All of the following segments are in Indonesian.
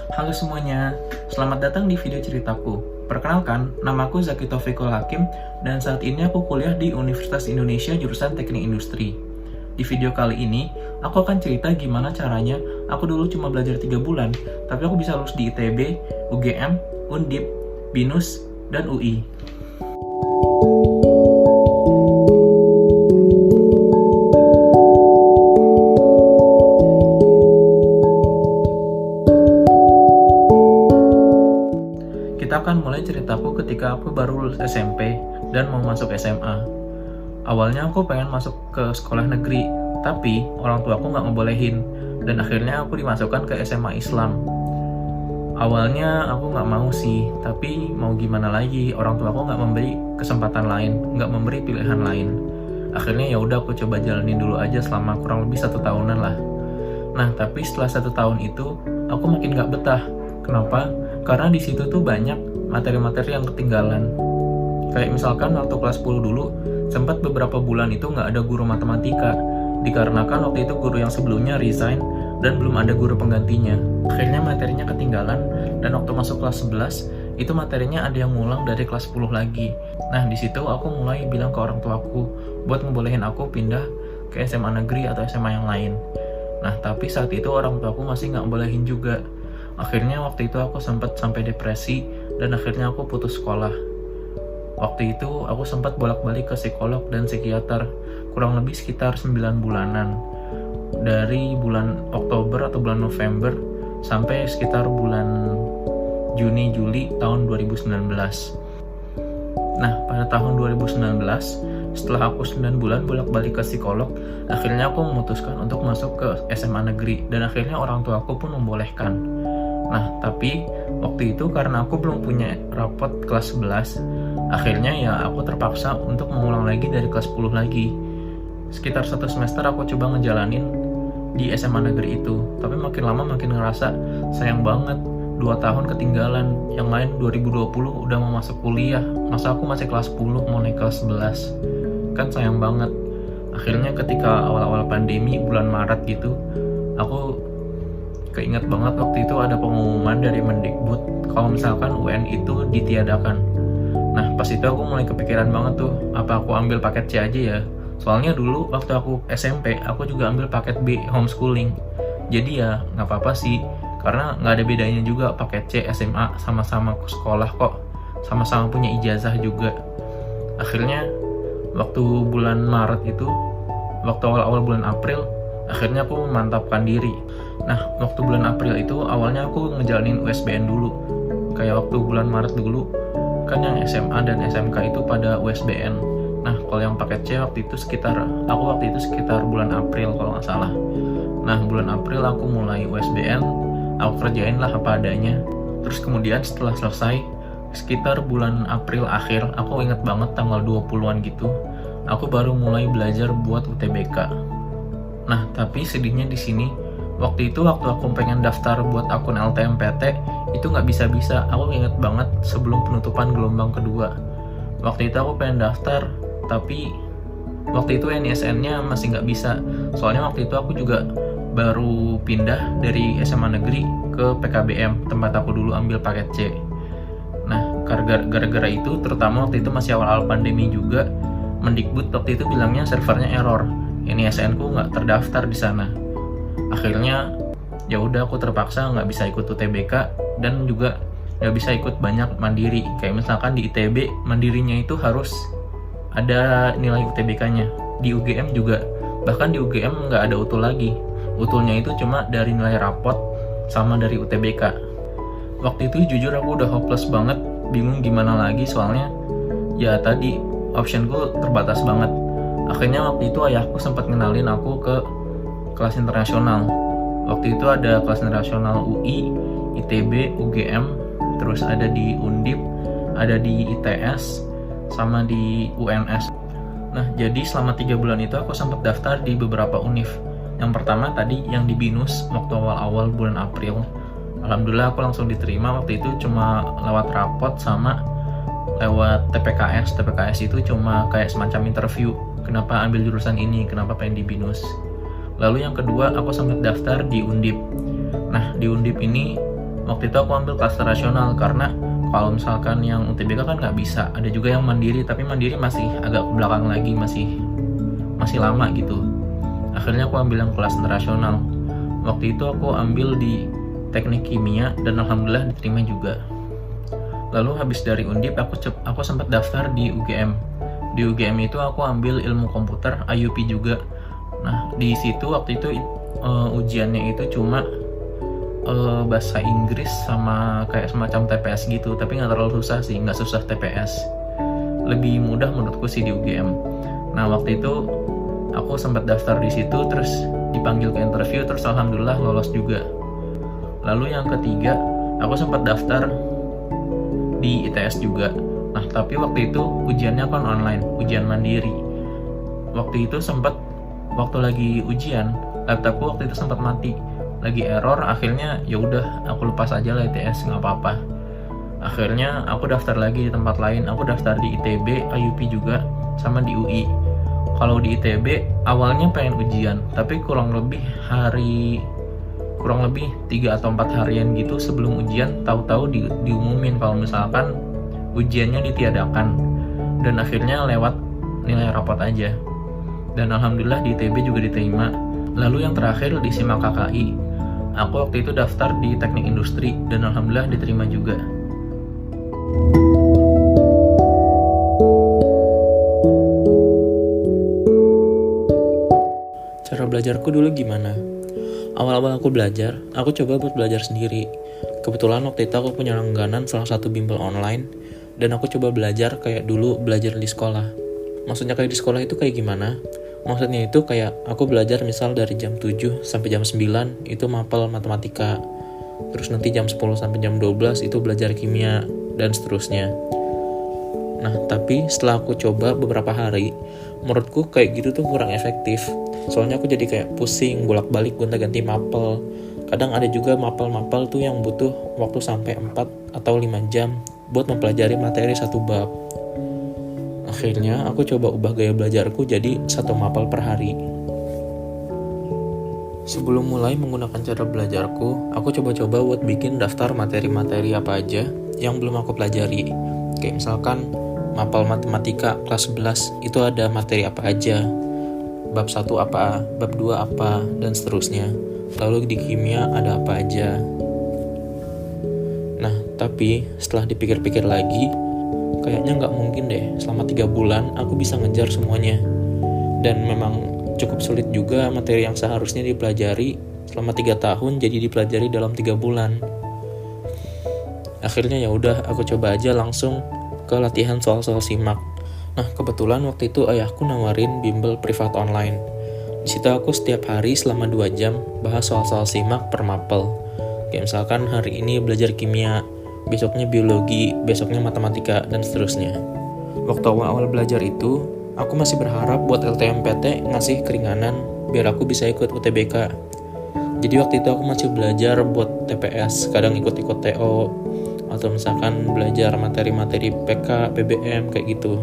Halo semuanya, selamat datang di video ceritaku. Perkenalkan, namaku Zaki Taufikul Hakim dan saat ini aku kuliah di Universitas Indonesia jurusan Teknik Industri. Di video kali ini, aku akan cerita gimana caranya aku dulu cuma belajar 3 bulan, tapi aku bisa lulus di ITB, UGM, Undip, BINUS, dan UI. Kita akan mulai ceritaku ketika aku baru lulus SMP dan mau masuk SMA. Awalnya aku pengen masuk ke sekolah negeri, tapi orang tua aku nggak ngebolehin, dan akhirnya aku dimasukkan ke SMA Islam. Awalnya aku nggak mau sih, tapi mau gimana lagi, orang tua aku nggak memberi kesempatan lain, nggak memberi pilihan lain. Akhirnya ya udah aku coba jalanin dulu aja selama kurang lebih 1 tahunan lah. Nah, tapi setelah 1 tahun itu, aku makin nggak betah. Kenapa? Karena di situ tuh banyak materi-materi yang ketinggalan. Kayak misalkan waktu kelas 10 dulu, sempat beberapa bulan itu nggak ada guru matematika, dikarenakan waktu itu guru yang sebelumnya resign dan belum ada guru penggantinya. Akhirnya materinya ketinggalan, dan waktu masuk kelas 11, itu materinya ada yang ngulang dari kelas 10 lagi. Nah, di situ aku mulai bilang ke orang tuaku buat ngebolehin aku pindah ke SMA negeri atau SMA yang lain. Nah, tapi saat itu orang tuaku masih nggak bolehin juga. Akhirnya waktu itu aku sempat sampai depresi dan akhirnya aku putus sekolah. Waktu itu aku sempat bolak-balik ke psikolog dan psikiater kurang lebih sekitar 9 bulanan. Dari bulan Oktober atau bulan November sampai sekitar bulan Juni-Juli tahun 2019. Nah, pada tahun 2019, setelah aku 9 bulan bolak-balik ke psikolog, akhirnya aku memutuskan untuk masuk ke SMA negeri dan akhirnya orang tua aku pun membolehkan. Nah, tapi waktu itu karena aku belum punya rapot kelas 11, akhirnya ya aku terpaksa untuk mengulang lagi dari kelas 10 lagi. Sekitar 1 semester aku coba ngejalanin di SMA negeri itu, tapi makin lama makin ngerasa sayang banget, 2 tahun ketinggalan. Yang lain 2020 udah mau masuk kuliah, masa aku masih kelas 10 mau naik kelas 11, kan sayang banget. Akhirnya ketika awal-awal pandemi bulan Maret gitu, aku keinget banget waktu itu ada pengumuman dari Mendikbud kalau misalkan UN itu ditiadakan. Nah, pas itu aku mulai kepikiran banget tuh, apa aku ambil paket C aja ya? Soalnya dulu waktu aku SMP, aku juga ambil paket B, homeschooling. Jadi ya nggak apa-apa sih, karena nggak ada bedanya juga paket C, SMA, sama-sama sekolah kok, sama-sama punya ijazah juga. Akhirnya waktu bulan Maret itu, waktu awal-awal bulan April, akhirnya aku memantapkan diri. Nah, waktu bulan April itu awalnya aku ngejalanin USBN dulu. Kayak waktu bulan Maret dulu, kan yang SMA dan SMK itu pada USBN. Nah, kalau yang paket C waktu itu sekitar bulan April kalau nggak salah. Nah, bulan April aku mulai USBN, aku kerjain lah apa adanya. Terus kemudian setelah selesai, sekitar bulan April akhir, aku inget banget tanggal 20-an gitu, aku baru mulai belajar buat UTBK. Nah, tapi sedihnya di sini, waktu aku pengen daftar buat akun LTMPT, itu nggak bisa-bisa. Aku inget banget sebelum penutupan gelombang kedua. Waktu itu aku pengen daftar, tapi waktu itu NISN-nya masih nggak bisa. Soalnya waktu itu aku juga baru pindah dari SMA negeri ke PKBM, tempat aku dulu ambil paket C. Nah, gara-gara itu, terutama waktu itu masih awal-awal pandemi juga, Mendikbud waktu itu bilangnya servernya error. NISN ku nggak terdaftar di sana. Akhirnya ya udah aku terpaksa nggak bisa ikut UTBK dan juga nggak bisa ikut banyak mandiri. Kayak misalkan di ITB mandirinya itu harus ada nilai UTBK-nya. Di UGM juga, bahkan di UGM nggak ada utul lagi. Utulnya itu cuma dari nilai rapot sama dari UTBK. Waktu itu jujur aku udah hopeless banget, bingung gimana lagi soalnya ya tadi optionku terbatas banget. Akhirnya waktu itu ayahku sempat ngenalin aku ke kelas internasional. Waktu itu ada kelas internasional UI, ITB, UGM, terus ada di Undip, ada di ITS, sama di UNS. Nah, jadi selama 3 bulan itu aku sempat daftar di beberapa univ. Yang pertama tadi yang di BINUS waktu awal-awal bulan April. Alhamdulillah aku langsung diterima. Waktu itu cuma lewat rapot sama lewat TPKS. TPKS itu cuma kayak semacam interview. Kenapa ambil jurusan ini, kenapa pengen di BINUS. Lalu yang kedua, aku sempat daftar di Undip. Nah, di Undip ini Waktu itu aku ambil kelas rasional karena kalau misalkan yang UTBK kan nggak bisa. Ada juga yang mandiri, tapi mandiri masih agak ke belakang lagi, masih lama gitu. Akhirnya aku ambil yang kelas rasional. Waktu itu aku ambil di teknik kimia dan alhamdulillah diterima juga. Lalu habis dari Undip aku sempat daftar di UGM. Di UGM itu aku ambil ilmu komputer, IUP juga. Nah, di situ waktu itu ujiannya itu cuma bahasa Inggris sama kayak semacam TPS gitu, tapi nggak terlalu susah sih, nggak susah TPS. Lebih mudah menurutku sih di UGM. Nah, waktu itu aku sempat daftar di situ, terus dipanggil ke interview, terus alhamdulillah lolos juga. Lalu yang ketiga, aku sempat daftar di ITS juga. Nah, tapi waktu itu ujiannya kan online, ujian mandiri. Waktu itu waktu lagi ujian, laptopku waktu itu sempat mati, lagi error. Akhirnya ya udah, aku lepas aja lah ITS, nggak apa-apa. Akhirnya aku daftar lagi di tempat lain. Aku daftar di ITB, IUP juga, sama di UI. Kalau di ITB awalnya pengen ujian, tapi kurang lebih 3 atau 4 harian gitu sebelum ujian, tahu-tahu diumumin kalau misalkan ujiannya ditiadakan, dan akhirnya lewat nilai rapot aja. Dan alhamdulillah di ITB juga diterima. Lalu yang terakhir di SIMAK KKI, aku waktu itu daftar di teknik industri dan alhamdulillah diterima juga. Cara belajarku dulu gimana? Awal-awal aku belajar, aku coba buat belajar sendiri. Kebetulan waktu itu aku punya langganan salah satu bimbel online, dan aku coba belajar kayak dulu belajar di sekolah. Maksudnya kayak di sekolah itu kayak gimana? Maksudnya itu kayak aku belajar misal dari jam 7 sampai jam 9 itu mapel matematika. Terus nanti jam 10 sampai jam 12 itu belajar kimia, dan seterusnya. Nah, tapi setelah aku coba beberapa hari, menurutku kayak gitu tuh kurang efektif. Soalnya aku jadi kayak pusing, bolak-balik gonta-ganti mapel. Kadang ada juga mapel-mapel tuh yang butuh waktu sampai 4 atau 5 jam buat mempelajari materi satu bab. Akhirnya aku coba ubah gaya belajarku jadi 1 mapel per hari. Sebelum mulai menggunakan cara belajarku, aku coba-coba buat bikin daftar materi-materi apa aja yang belum aku pelajari. Kayak misalkan mapel matematika kelas 11 itu ada materi apa aja, bab 1 apa, bab 2 apa, dan seterusnya. Lalu di kimia ada apa aja. Nah, tapi setelah dipikir-pikir lagi, kayaknya nggak mungkin deh selama 3 bulan aku bisa ngejar semuanya. Dan memang cukup sulit juga materi yang seharusnya dipelajari selama 3 tahun jadi dipelajari dalam 3 bulan. Akhirnya ya udah, aku coba aja langsung ke latihan soal-soal SIMAK. Nah, kebetulan waktu itu ayahku nawarin bimbel privat online. Di situ aku setiap hari selama 2 jam bahas soal-soal SIMAK per mapel. Kayak misalkan hari ini belajar kimia, besoknya biologi, besoknya matematika, dan seterusnya. Waktu awal-awal belajar itu, aku masih berharap buat LTMPT ngasih keringanan biar aku bisa ikut UTBK. Jadi waktu itu aku masih belajar buat TPS, kadang ikut-ikut TO, atau misalkan belajar materi-materi PK, PBM, kayak gitu.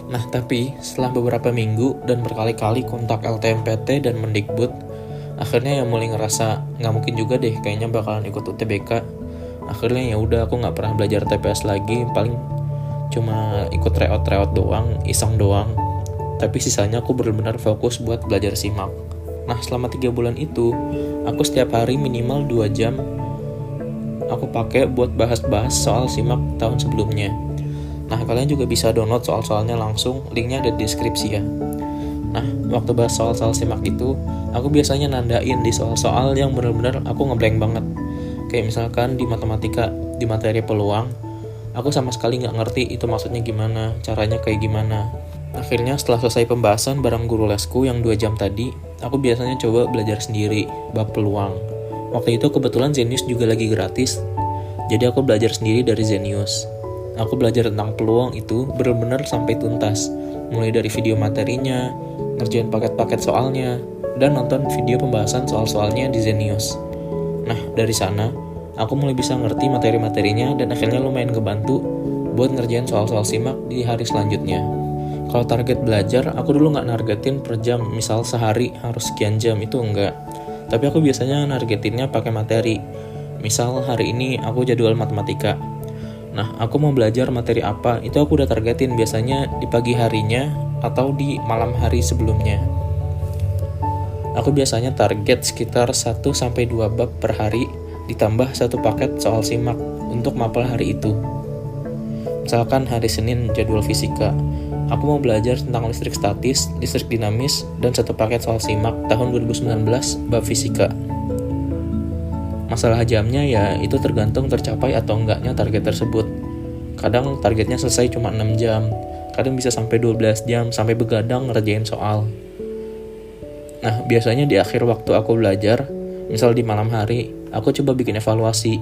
Nah, tapi setelah beberapa minggu dan berkali-kali kontak LTMPT dan Mendikbud, akhirnya ya mulai ngerasa nggak mungkin juga deh kayaknya bakalan ikut UTBK. Akhirnya ya udah, aku nggak pernah belajar TPS lagi, paling cuma ikut tryout doang, iseng doang. Tapi sisanya aku benar-benar fokus buat belajar SIMAK. Nah, selama 3 bulan itu, aku setiap hari minimal 2 jam aku pakai buat bahas-bahas soal SIMAK tahun sebelumnya. Nah, kalian juga bisa download soal-soalnya langsung, linknya ada di deskripsi ya. Nah, waktu bahas soal-soal SIMAK itu, aku biasanya nandain di soal-soal yang benar-benar aku ngeblank banget. Kayak misalkan di matematika, di materi peluang, aku sama sekali nggak ngerti itu maksudnya gimana, caranya kayak gimana. Akhirnya setelah selesai pembahasan bareng guru lesku yang 2 jam tadi, aku biasanya coba belajar sendiri, bab peluang. Waktu itu kebetulan Zenius juga lagi gratis, jadi aku belajar sendiri dari Zenius. Aku belajar tentang peluang itu benar-benar sampai tuntas, mulai dari video materinya, ngerjain paket-paket soalnya, dan nonton video pembahasan soal-soalnya di Zenius. Nah, dari sana, aku mulai bisa ngerti materi-materinya dan akhirnya lumayan ngebantu buat ngerjain soal-soal SIMAK di hari selanjutnya. Kalau target belajar, aku dulu nggak nargetin per jam, misal sehari harus sekian jam, itu enggak. Tapi aku biasanya nargetinnya pakai materi. Misal hari ini aku jadwal matematika. Nah, aku mau belajar materi apa, itu aku udah targetin biasanya di pagi harinya atau di malam hari sebelumnya. Aku biasanya target sekitar 1-2 bab per hari, ditambah 1 paket soal simak untuk mapel hari itu. Misalkan hari Senin jadwal fisika, aku mau belajar tentang listrik statis, listrik dinamis, dan 1 paket soal simak tahun 2019 bab fisika. Masalah jamnya ya itu tergantung tercapai atau enggaknya target tersebut. Kadang targetnya selesai cuma 6 jam, kadang bisa sampai 12 jam, sampai begadang ngerjain soal. Nah, biasanya di akhir waktu aku belajar, misal di malam hari, aku coba bikin evaluasi.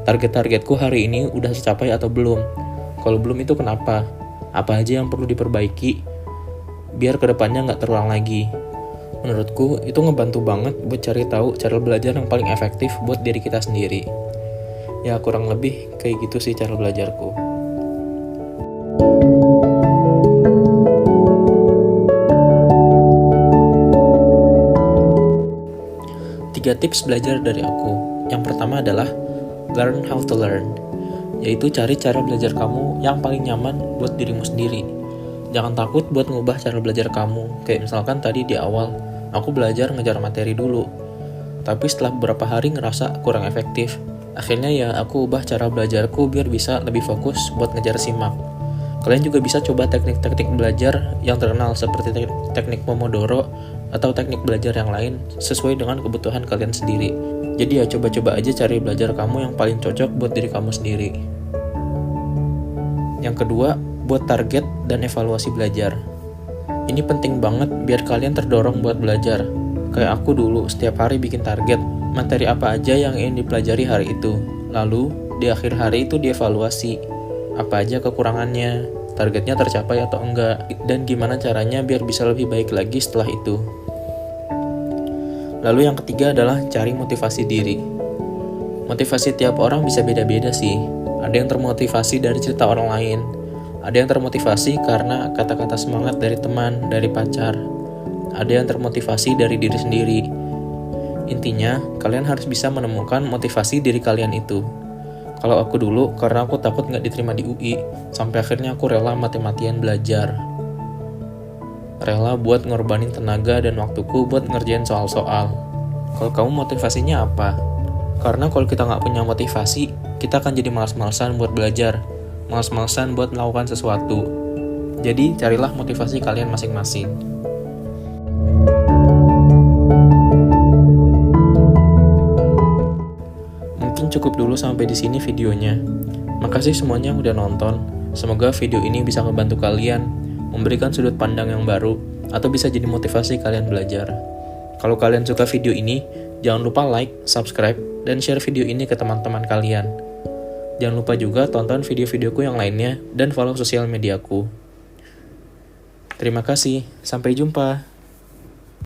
Target-targetku hari ini udah tercapai atau belum? Kalau belum itu kenapa? Apa aja yang perlu diperbaiki, biar kedepannya nggak terulang lagi. Menurutku, itu ngebantu banget buat cari tahu cara belajar yang paling efektif buat diri kita sendiri. Ya, kurang lebih kayak gitu sih cara belajarku. Tiga tips belajar dari aku. Yang pertama adalah learn how to learn, yaitu cari cara belajar kamu yang paling nyaman buat dirimu sendiri. Jangan takut buat ngubah cara belajar kamu. Kayak misalkan tadi di awal, aku belajar ngejar materi dulu. Tapi setelah beberapa hari ngerasa kurang efektif. Akhirnya ya aku ubah cara belajarku biar bisa lebih fokus buat ngejar simak. Kalian juga bisa coba teknik-teknik belajar yang terkenal seperti teknik Pomodoro atau teknik belajar yang lain sesuai dengan kebutuhan kalian sendiri. Jadi ya coba-coba aja cari belajar kamu yang paling cocok buat diri kamu sendiri. Yang kedua, buat target dan evaluasi belajar. Ini penting banget biar kalian terdorong buat belajar. Kayak aku dulu, setiap hari bikin target, materi apa aja yang ingin dipelajari hari itu. Lalu, di akhir hari itu dievaluasi. Apa aja kekurangannya, targetnya tercapai atau enggak, dan gimana caranya biar bisa lebih baik lagi setelah itu. Lalu yang ketiga adalah cari motivasi diri. Motivasi tiap orang bisa beda-beda sih. Ada yang termotivasi dari cerita orang lain. Ada yang termotivasi karena kata-kata semangat dari teman, dari pacar. Ada yang termotivasi dari diri sendiri. Intinya, kalian harus bisa menemukan motivasi diri kalian itu. Kalau aku dulu, karena aku takut nggak diterima di UI, sampai akhirnya aku rela mati-matian belajar. Rela buat ngorbanin tenaga dan waktuku buat ngerjain soal-soal. Kalau kamu motivasinya apa? Karena kalau kita nggak punya motivasi, kita akan jadi malas-malasan buat belajar. Malas-malasan buat melakukan sesuatu. Jadi, carilah motivasi kalian masing-masing. Mungkin cukup dulu sampai di sini videonya. Makasih semuanya yang udah nonton. Semoga video ini bisa membantu kalian, memberikan sudut pandang yang baru, atau bisa jadi motivasi kalian belajar. Kalau kalian suka video ini, jangan lupa like, subscribe, dan share video ini ke teman-teman kalian. Jangan lupa juga tonton video-videoku yang lainnya dan follow sosial mediaku. Terima kasih, sampai jumpa.